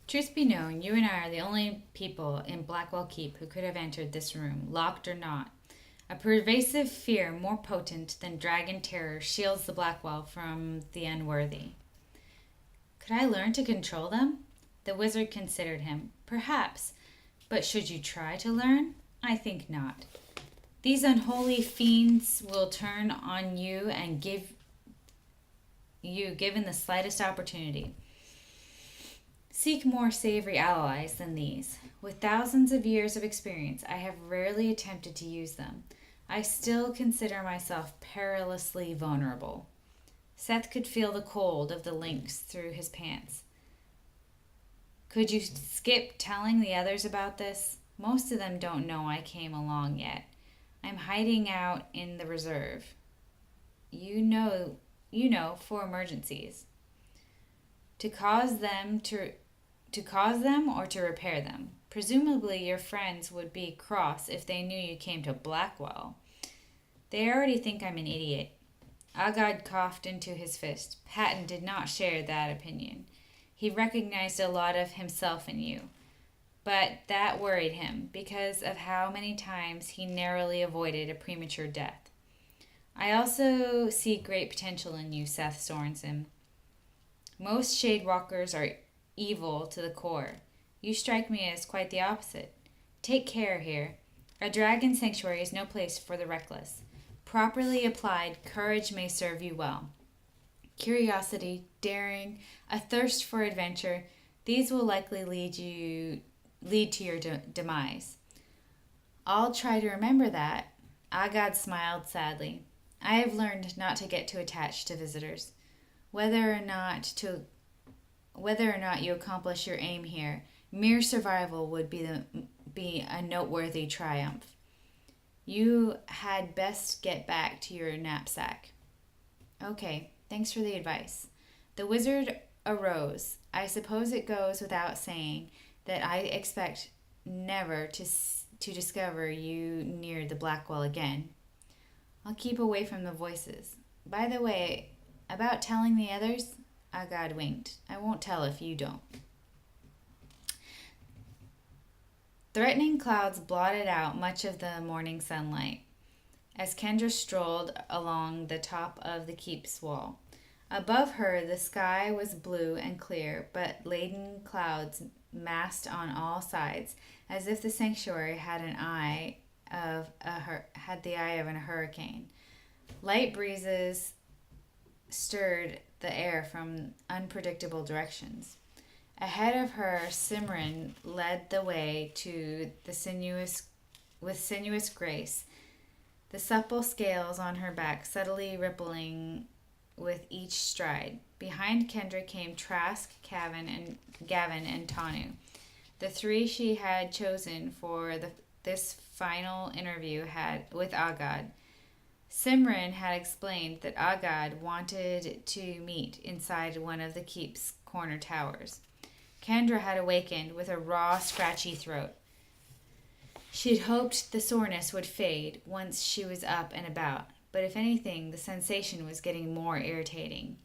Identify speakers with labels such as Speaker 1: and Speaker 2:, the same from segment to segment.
Speaker 1: Truth be known, you and I are the only people in Blackwell Keep who could have entered this room, locked or not. A pervasive fear more potent than dragon terror shields the Blackwell from the unworthy. Could I learn to control them? The wizard considered him. Perhaps. But should you try to learn? I think not. These unholy fiends will turn on you and give you given the slightest opportunity. Seek more savory allies than these. With thousands of years of experience, I have rarely attempted to use them. I still consider myself perilously vulnerable. Seth could feel the cold of the lynx through his pants. Could you skip telling the others about this? Most of them don't know I came along yet. I'm hiding out in the reserve. For emergencies. To cause them or to repair them. Presumably your friends would be cross if they knew you came to Blackwell. They already think I'm an idiot. Agad coughed into his fist. Patton did not share that opinion. He recognized a lot of himself in you. But that worried him because of how many times he narrowly avoided a premature death. I also see great potential in you, Seth Sorensen. Most Shadewalkers are evil to the core. You strike me as quite the opposite. Take care here. A dragon sanctuary is no place for the reckless. Properly applied, courage may serve you well. Curiosity, daring, a thirst for adventure, these will likely lead to your demise. I'll try to remember that. Agad smiled sadly. I have learned not to get too attached to visitors. Whether or not you accomplish your aim here, mere survival would be a noteworthy triumph. You had best get back to your knapsack. Okay, thanks for the advice. The wizard arose. I suppose it goes without saying that I expect never to discover you near the Blackwell again. I'll keep away from the voices. By the way, about telling the others, Agad winked. I won't tell if you don't. Threatening clouds blotted out much of the morning sunlight as Kendra strolled along the top of the keep's wall. Above her, the sky was blue and clear, but laden clouds massed on all sides, as if the sanctuary had the eye of a hurricane. Light breezes stirred the air from unpredictable directions. Ahead of her, Simran led the way with sinuous grace, the supple scales on her back subtly rippling with each stride. Behind Kendra came Trask, Gavin, and Tanu, the three she had chosen for this final interview with Agad. Simran had explained that Agad wanted to meet inside one of the keep's corner towers. Kendra had awakened with a raw, scratchy throat. She'd hoped the soreness would fade once she was up and about, but if anything, the sensation was getting more irritating.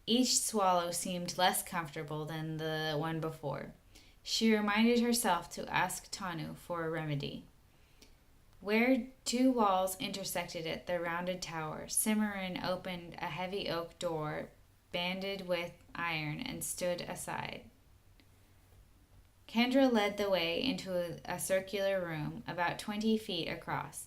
Speaker 1: Each swallow seemed less comfortable than the one before. She reminded herself to ask Tanu for a remedy. Where two walls intersected at the rounded tower, Simran opened a heavy oak door banded with iron and stood aside. Kendra led the way into a circular room about 20 feet across.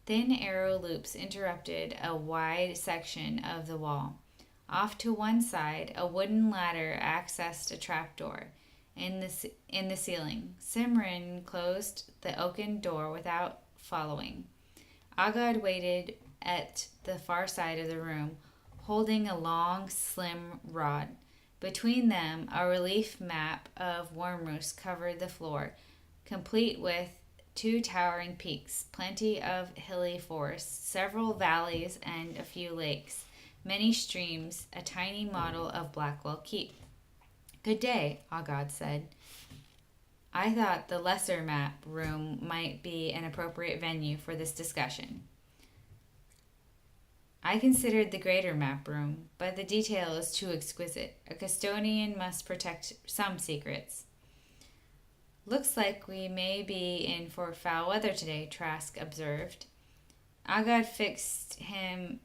Speaker 1: Thin arrow loops interrupted a wide section of the wall. Off to one side, a wooden ladder accessed a trapdoor in the ceiling. Simran closed the oaken door without following. Agad waited at the far side of the room, holding a long, slim rod. Between them, a relief map of Wormroost covered the floor, complete with two towering peaks, plenty of hilly forests, several valleys, and a few lakes, many streams, a tiny model of Blackwell Keep. Good day, Agad said. I thought the lesser map room might be an appropriate venue for this discussion. I considered the greater map room, but the detail is too exquisite. A custodian must protect some secrets. Looks like we may be in for foul weather today, Trask observed. Agad fixed him